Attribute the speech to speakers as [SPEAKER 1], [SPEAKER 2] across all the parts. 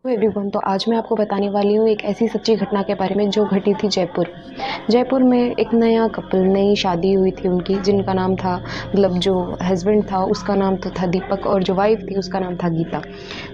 [SPEAKER 1] Everyone, तो आज मैं आपको बताने वाली हूँ एक ऐसी सच्ची घटना के बारे में जो घटी थी जयपुर। जयपुर में एक नया कपल, नई शादी हुई थी उनकी, जिनका नाम था, मतलब जो हस्बैंड था उसका नाम तो था दीपक और जो वाइफ थी उसका नाम था गीता।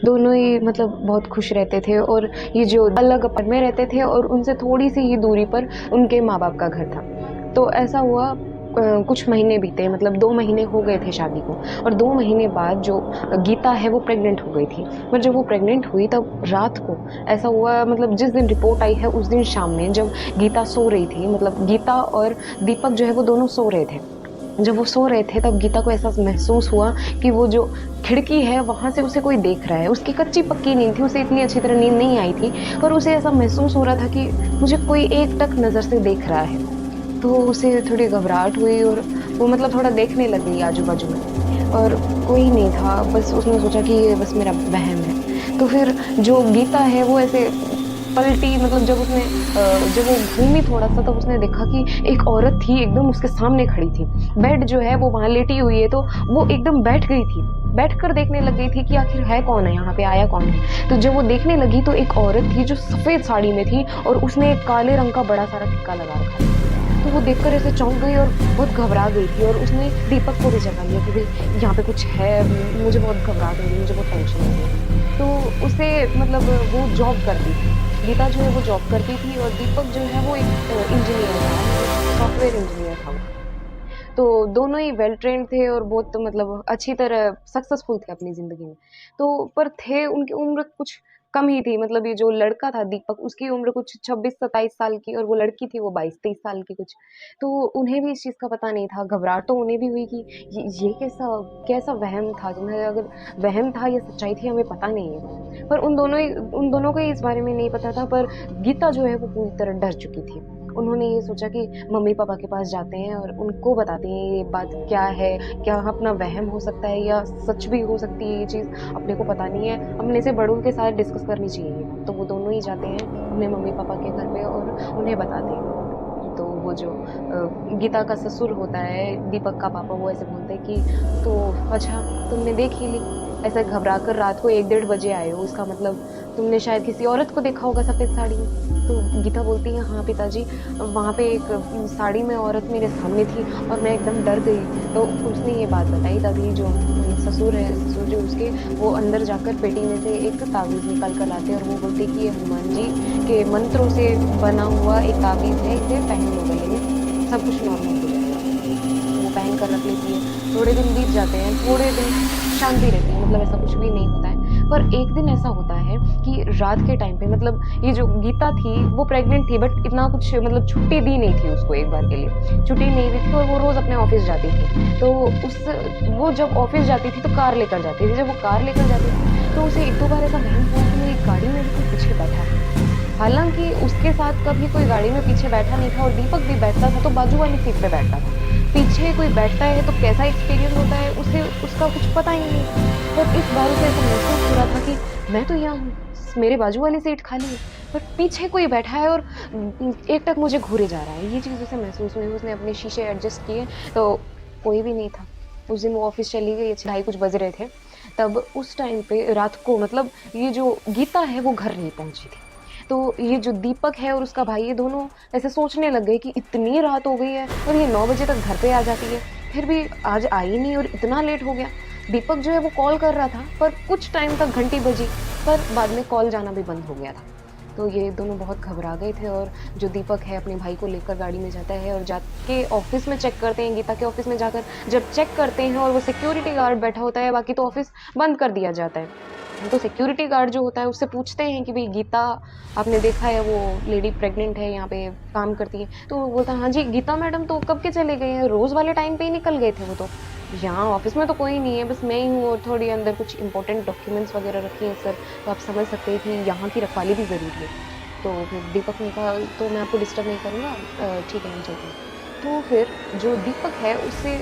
[SPEAKER 1] दोनों ही मतलब बहुत खुश रहते थे और ये जो अलग अपार्टमेंट में रहते थे और उनसे थोड़ी सी ही दूरी पर उनके माँ बाप का घर था। तो ऐसा हुआ, कुछ महीने बीते, मतलब 2 महीने हो गए थे शादी को, और 2 महीने बाद जो गीता है वो प्रेग्नेंट हो गई थी। पर जब वो प्रेग्नेंट हुई तब रात को ऐसा हुआ, मतलब जिस दिन रिपोर्ट आई है उस दिन शाम में जब गीता सो रही थी, मतलब गीता और दीपक जो है वो दोनों सो रहे थे। जब वो सो रहे थे तब गीता को ऐसा महसूस हुआ कि वो जो खिड़की है वहाँ से उसे कोई देख रहा है। उसकी कच्ची पक्की नींद थी, उसे इतनी अच्छी तरह नींद नहीं आई थी, पर उसे ऐसा महसूस हो रहा था कि मुझे कोई एकटक नज़र से देख रहा है। तो उसे थोड़ी घबराहट हुई और वो मतलब थोड़ा देखने लग गई आजू-बाजू में, और कोई नहीं था। बस उसने सोचा कि ये बस मेरा वहम है। तो फिर जो गीता है वो ऐसे पलटी, मतलब जब वो घूमी थोड़ा-सा तब उसने देखा कि एक औरत थी एकदम उसके सामने खड़ी थी। बेड जो है वो वहाँ लेटी हुई है, तो वो एकदम बैठ गई थी। बैठकर देखने लग गई थी कि आखिर है कौन है यहाँ पे, आया कौन है? तो जब वो देखने लगी तो एक औरत थी जो सफ़ेद साड़ी में थी और उसने एक काले रंग का बड़ा सारा टिक्का लगा रखा था। तो वो देखकर ऐसे चौंक गई और बहुत घबरा गई थी, और उसने दीपक को भी जगा लिया कि भई यहाँ पे कुछ है, मुझे बहुत घबराहट हो रही है, मुझे बहुत टेंशन हो रही है। तो उसे मतलब वो जॉब करती थी, गीता जो है वो जॉब करती थी और दीपक जो है वो एक इंजीनियर था, मतलब सॉफ्टवेयर इंजीनियर था वो। तो दोनों ही वेल ट्रेन्ड थे और बहुत मतलब अच्छी तरह सक्सेसफुल थे अपनी ज़िंदगी में। तो पर थे, उनकी उम्र कुछ कम ही थी, मतलब ये जो लड़का था दीपक उसकी उम्र कुछ 26-27 साल की और वो लड़की थी वो 22-23 साल की कुछ। तो उन्हें भी इस चीज़ का पता नहीं था, घबराहट तो उन्हें भी हुई कि ये कैसा कैसा वहम था, जो है अगर वहम था या सच्चाई थी हमें पता नहीं है। पर उन दोनों को ही इस बारे में नहीं पता था, पर गीता जो है वो पूरी तरह डर चुकी थी। उन्होंने ये सोचा कि मम्मी-पापा के पास जाते हैं और उनको बताते हैं ये बात क्या है, क्या अपना वहम हो सकता है या सच भी हो सकती है ये चीज़, अपने को पता नहीं है, अपने से बड़ों के साथ डिस्कस करनी चाहिए ये बात। तो वो दोनों ही जाते हैं अपने मम्मी-पापा के घर पे और उन्हें बताते हैं। तो वो जो गीता का ससुर होता है, दीपक का पापा, वो ऐसे बोलते हैं कि तो अच्छा, तुमने देख ही ली, ऐसे घबरा कर रात को 1 डेढ़ बजे आए हो, इसका मतलब तुमने शायद किसी औरत को देखा होगा सफ़ेद साड़ी में। तो गीता बोलती है, हाँ पिताजी, वहाँ पे एक साड़ी में औरत मेरे सामने थी और मैं एकदम डर गई। तो उसने ये बात बताई, तभी जो ससुर है, ससुर जो उसके, वो अंदर जाकर पेटी में से एक ताबीज़ निकाल कर लाते हैं और वो बोलते हैं कि ये हनुमान जी के मंत्रों से बना हुआ एक ताबीज़ है, इसे पहन लो गले में, सब कुछ नॉर्मल हो जाएगा। वो पहन कर रख लेती है। थोड़े दिन बीत जाते हैं, थोड़े दिन शांति रहती है, मतलब ऐसा कुछ भी नहीं होता है। पर एक दिन ऐसा होता है कि रात के टाइम पे, मतलब ये जो गीता थी वो प्रेग्नेंट थी, बट इतना कुछ मतलब छुट्टी दी नहीं थी उसको एक बार के लिए। छुट्टी नहीं दी थी और वो रोज़ अपने ऑफ़िस जाती थी। तो उस वो जब ऑफ़िस जाती थी तो कार लेकर जाती थी। जब वो कार लेकर जाती थी तो उसे 1-2 बार ऐसा वहम हुआ कि मेरी गाड़ी में भी कोई पीछे बैठा है। हालाँकि उसके साथ कभी कोई गाड़ी में पीछे बैठा नहीं था और दीपक भी बैठता था तो बाजू वाली सीट पे बैठता था। पीछे कोई बैठता है तो कैसा एक्सपीरियंस होता है उसे उसका कुछ पता ही नहीं। पर इस बार उसे ऐसा महसूस हो रहा था कि मैं तो यहाँ हूँ, मेरे बाजू वाली सीट खाली है, पर पीछे कोई बैठा है और एकटक मुझे घूरे जा रहा है। ये चीज़ उसे महसूस हुई, उसने अपने शीशे एडजस्ट किए तो कोई भी नहीं था। उस दिन वो ऑफ़िस चली गई, ढाई कुछ बज रहे थे। तब उस टाइम पे रात को, मतलब ये जो गीता है वो घर नहीं पहुँची थी। तो ये जो दीपक है और उसका भाई, ये दोनों ऐसे सोचने लग गए कि इतनी रात हो गई है और ये 9 बजे तक घर पे आ जाती है, फिर भी आज आई नहीं और इतना लेट हो गया। दीपक जो है वो कॉल कर रहा था पर कुछ टाइम तक घंटी बजी, पर बाद में कॉल जाना भी बंद हो गया था। तो ये दोनों बहुत घबरा गए थे और जो दीपक है अपने भाई को लेकर गाड़ी में जाता है और जाके ऑफ़िस में चेक करते हैं, गीता के ऑफ़िस में जाकर जब चेक करते हैं और वो सिक्योरिटी गार्ड बैठा होता है, बाकी तो ऑफ़िस बंद कर दिया जाता है। तो सिक्योरिटी गार्ड जो होता है उससे पूछते हैं कि भई गीता, आपने देखा है वो लेडी प्रेग्नेंट है, यहाँ पे काम करती है? तो वो बोलता है, हाँ जी, गीता मैडम तो कब के चले गए हैं, रोज़ वाले टाइम पे ही निकल गए थे वो तो। यहाँ ऑफ़िस में तो कोई नहीं है, बस मैं ही हूँ और थोड़ी अंदर कुछ इम्पोर्टेंट डॉक्यूमेंट्स वग़ैरह रखी हैं सर, तो आप समझ सकते हैं कि यहाँ की रखवाली भी ज़रूरी है। तो फिर दीपक ने कहा, तो मैं आपको डिस्टर्ब नहीं करूँगा, ठीक है, हम चलते हैं। तो फिर जो दीपक है उससे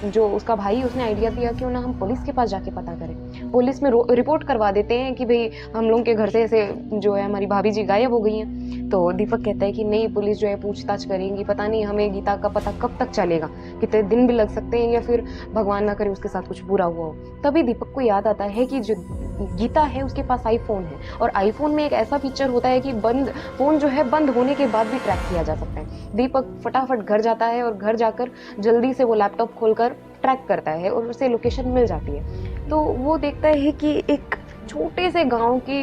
[SPEAKER 1] जो उसका भाई, उसने आइडिया दिया क्यों ना हम पुलिस के पास जाके पता करें। पुलिस में रिपोर्ट करवा देते हैं कि भाई हम लोग के घर से ऐसे जो है हमारी भाभी जी गायब हो गई हैं। तो दीपक कहता है कि नहीं, पुलिस जो है पूछताछ करेंगी, पता नहीं हमें गीता का पता कब तक चलेगा, कितने दिन भी लग सकते हैं या फिर भगवान ना करे उसके साथ कुछ बुरा हुआ हो। तभी दीपक को याद आता है कि जो गीता है उसके पास आईफोन है, और आईफोन में एक ऐसा फीचर होता है कि फोन जो है बंद होने के बाद भी ट्रैक किया जा सकता है। दीपक फटाफट घर जाता है और घर जाकर जल्दी से वो लैपटॉप खोलकर ट्रैक करता है और उसे लोकेशन मिल जाती है। तो वो देखता है कि एक छोटे से गांव की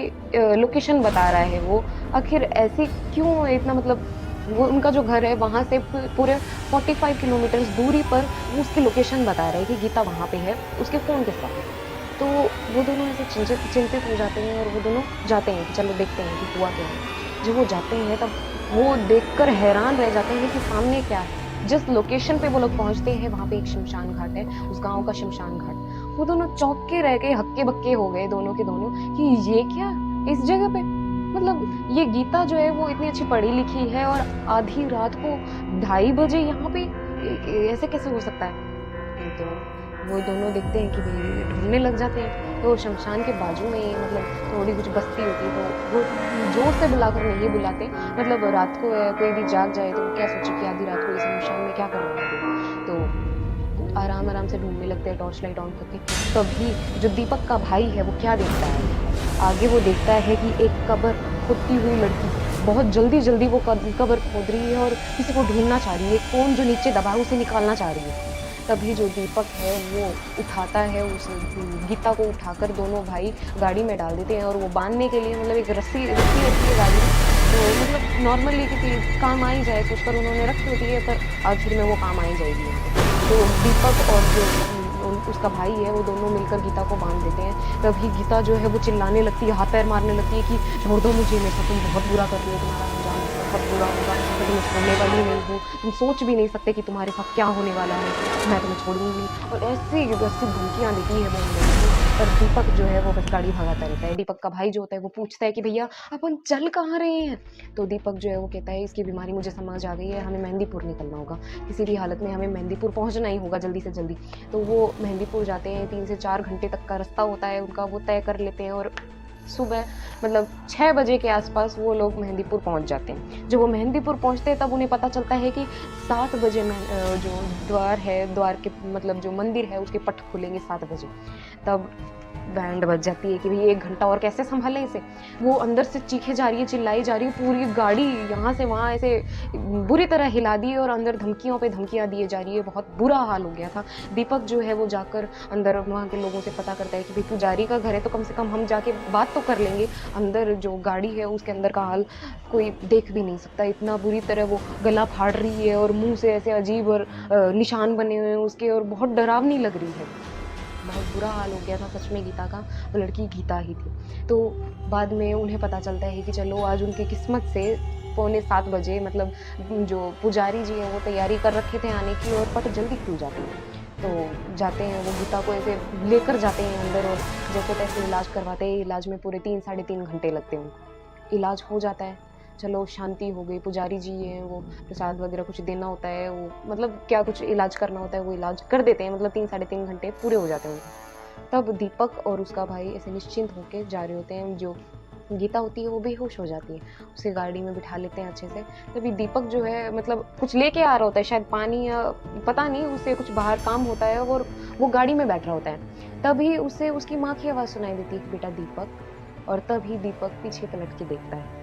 [SPEAKER 1] लोकेशन बता रहा है वो। आखिर ऐसी क्यों इतना, मतलब वो उनका जो घर है वहाँ से पूरे 45 किलोमीटर दूरी पर वो उसकी लोकेशन बता रहा है कि गीता वहाँ पे है उसके फ़ोन के साथ। तो वो दोनों ऐसे चिंतित हो जाते हैं और वो दोनों जाते हैं कि चलो देखते हैं कि हुआ क्या है। जब वो जाते हैं तब वो देखकर हैरान रह जाते हैं कि सामने क्या है। जिस लोकेशन पे वो लोग पहुंचते हैं वहाँ पे एक शमशान घाट है, उस गांव का शमशान घाट। वो दोनों चौंक के रह गए, हक्के बक्के हो गए दोनों के दोनों कि ये क्या, इस जगह पे, मतलब ये गीता जो है वो इतनी अच्छी पढ़ी लिखी है और आधी रात को 2:30 बजे यहाँ पे ऐसे कैसे हो सकता है। तो वो दोनों देखते हैं कि भाई ढूंढने लग जाते हैं। तो शमशान के बाजू में मतलब थोड़ी कुछ बस्ती होती है, तो वो जोर से बुलाकर नहीं बुलाते, मतलब रात को कोई भी जाग जाए तो क्या सोचे कि आधी रात को इस शमशान में क्या कर रहे हैं। तो आराम आराम से ढूंढने लगते हैं टॉर्च लाइट ऑन करके। तभी जो दीपक का भाई है वो क्या देखता है, आगे वो देखता है कि एक कब्र खोदती हुई लड़की बहुत जल्दी वो कब्र खोद रही है और किसी को ढूंढना चाह रही है, फोन जो नीचे दबा है उसे निकालना चाह रही है। तभी जो दीपक है वो उठाता है उस गीता को, उठाकर दोनों भाई गाड़ी में डाल देते हैं और वो बांधने के लिए मतलब एक रस्सी रहती है गाड़ी में, तो मतलब नॉर्मली किसी काम आई जाए सोचकर उन्होंने रखी होती है, पर आखिर में वो काम आई जाएगी। तो दीपक और जो उसका भाई है वो दोनों मिलकर गीता को बांध देते हैं। तभी गीता जो है वो चिल्लाने लगती है, हाथ पैर मारने लगती है कि छोड़ दो मुझे, मेरे साथ तुम बहुत बुरा कर रही हो, तुम्हारा अंजाम बहुत बुरा होगा, मैं तुम्हें छोड़ने वाली नहीं हूँ, तुम सोच भी नहीं सकते कि तुम्हारे साथ क्या होने वाला है, मैं तुम्हें छोड़ूंगी। और ऐसी धमकियाँ देती है वो उन लोगों को। पर दीपक जो है वो बस गाड़ी भगाता रहता है। दीपक का भाई जो होता है वो पूछता है कि भैया अपन चल कहाँ रहे हैं। तो दीपक जो है वो कहता है इसकी बीमारी मुझे समझ आ गई है, हमें मेहंदीपुर निकलना होगा, किसी भी हालत में हमें मेहंदीपुर पहुंचना ही होगा जल्दी से जल्दी। तो वो मेहंदीपुर जाते हैं, 3 से 4 घंटे तक का रास्ता होता है उनका, वो तय कर लेते हैं और सुबह मतलब 6 बजे के आसपास वो लोग मेहंदीपुर पहुंच जाते हैं। जब वो मेहंदीपुर पहुंचते हैं तब उन्हें पता चलता है कि 7 बजे जो द्वार के मतलब जो मंदिर है उसके पट खुलेंगे 7 बजे। तब बैंड बज जाती है कि भाई 1 घंटा और कैसे संभालें इसे। वो अंदर से चीखे जा रही है, चिल्लाई जा रही है, पूरी गाड़ी यहाँ से वहाँ ऐसे बुरी तरह हिला दी और अंदर धमकियों पे धमकियाँ दिए जा रही है। बहुत बुरा हाल हो गया था। दीपक जो है वो जाकर अंदर वहाँ के लोगों से पता करता है कि भाई पुजारी का घर है तो कम से कम हम जाके बात तो कर लेंगे, अंदर जो गाड़ी है उसके अंदर का हाल कोई देख भी नहीं सकता, इतना बुरी तरह वो गला फाड़ रही है और मुँह से ऐसे अजीब और निशान बने हुए हैं उसके, और बहुत डरावनी लग रही है। बहुत बुरा हाल हो गया था सच में गीता का। वो लड़की गीता ही थी। तो बाद में उन्हें पता चलता है कि चलो आज उनकी किस्मत से 6:45 बजे मतलब जो पुजारी जी हैं वो तैयारी कर रखे थे आने की और पट जल्दी खुल जाती है। तो जाते हैं वो गीता को ऐसे लेकर जाते हैं अंदर और जैसे तैसे इलाज करवाते हैं। इलाज में पूरे 3 साढ़े 3 घंटे लगते हैं उनको। इलाज हो जाता है, चलो शांति हो गई। पुजारी जी हैं वो प्रसाद वगैरह कुछ देना होता है, वो मतलब क्या कुछ इलाज करना होता है वो इलाज कर देते हैं, मतलब 3 साढ़े 3 घंटे पूरे हो जाते हैं उनको। तब दीपक और उसका भाई ऐसे निश्चिंत होकर जा रहे होते हैं। जो गीता होती है वो बेहोश हो जाती है, उसे गाड़ी में बिठा लेते हैं अच्छे से। तभी दीपक जो है मतलब कुछ लेके आ रहा होता है, शायद पानी या पता नहीं, उसे कुछ बाहर काम होता है और वो गाड़ी में बैठ रहा होता है। तभी उसे उसकी माँ की आवाज़ सुनाई देती है, बेटा दीपक। और तभी दीपक पीछे पलट के देखता है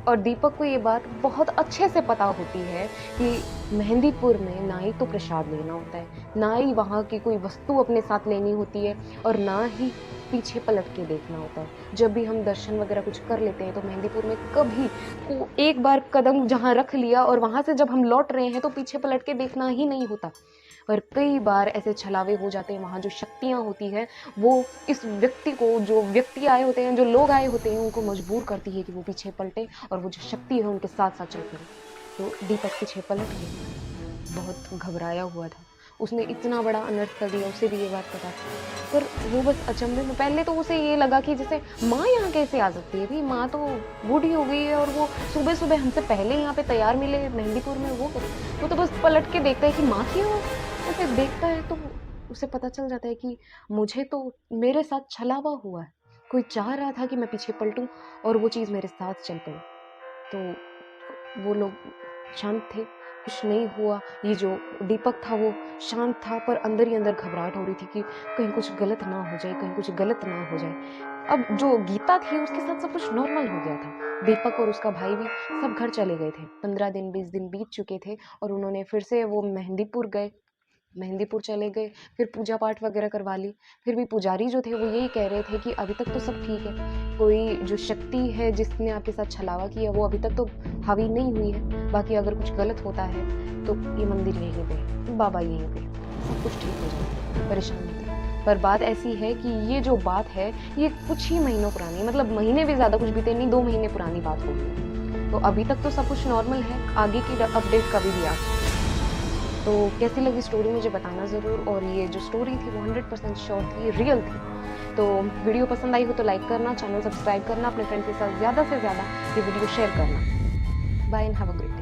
[SPEAKER 1] और दीपक को ये बात बहुत अच्छे से पता होती है कि मेहंदीपुर में ना ही तो प्रसाद लेना होता है, ना ही वहाँ की कोई वस्तु अपने साथ लेनी होती है और ना ही पीछे पलट के देखना होता है। जब भी हम दर्शन वगैरह कुछ कर लेते हैं तो मेहंदीपुर में कभी को एक बार कदम जहाँ रख लिया और वहाँ से जब हम लौट रहे हैं तो पीछे पलट के देखना ही नहीं होता। और कई बार ऐसे छलावे हो जाते हैं, वहाँ जो शक्तियाँ होती हैं वो इस व्यक्ति को, जो व्यक्ति आए होते हैं, जो लोग आए होते हैं, उनको मजबूर करती है कि वो पीछे पलटे और वो जो शक्ति है उनके साथ साथ चल पड़े। तो दीपक पीछे पलट गया, बहुत घबराया हुआ था। उसने इतना बड़ा अनर्थ कर दिया, उसे भी ये बात पता थी, पर वो बस अचंभे में। पहले तो उसे ये लगा कि जैसे माँ यहाँ कैसे आ सकती है, भाई माँ तो बूढ़ी हो गई है और वो सुबह सुबह हमसे पहले यहाँ पे तैयार मिले मेहंदीपुर में, वो तो बस पलट के देखता है कि माँ क्यों ऐसे देखता है तो उसे पता चल जाता है कि मुझे तो मेरे साथ छलावा हुआ है, कोई चाह रहा था कि मैं पीछे पलटूँ और वो चीज़ मेरे साथ चल पड़ी। तो वो लोग शांत थे, कुछ नहीं हुआ। ये जो दीपक था वो शांत था, पर अंदर ही अंदर घबराहट हो रही थी कि कहीं कुछ गलत ना हो जाए, कहीं कुछ गलत ना हो जाए। अब जो गीता थी उसके साथ सब कुछ नॉर्मल हो गया था। दीपक और उसका भाई भी सब घर चले गए थे। 15 दिन 20 दिन बीत चुके थे और उन्होंने फिर से वो मेहंदीपुर गए, मेहंदीपुर चले गए, फिर पूजा पाठ वगैरह करवा ली। फिर भी पुजारी जो थे वो यही कह रहे थे कि अभी तक तो सब ठीक है, कोई जो शक्ति है जिसने आपके साथ छलावा किया वो अभी तक तो हावी नहीं हुई है। बाकी अगर कुछ गलत होता है तो ये मंदिर यहीं पे है, बाबा यहीं पे, सब कुछ ठीक हो जाएगा, परेशान मत हो। पर बात ऐसी है कि ये जो बात है ये कुछ ही महीनों पुरानी, मतलब महीने भी ज़्यादा कुछ बीते नहीं, 2 महीने पुरानी बात हो गई। तो अभी तक तो सब कुछ नॉर्मल है, आगे की अपडेट कभी भी आ सकती है। तो कैसी लगी स्टोरी मुझे बताना ज़रूर, और ये जो स्टोरी थी वो 100% श्योर थी, रियल थी। तो वीडियो पसंद आई हो तो लाइक करना, चैनल सब्सक्राइब करना, अपने फ्रेंड के साथ ज़्यादा से ज़्यादा ये वीडियो शेयर करना। Bye and have a great day.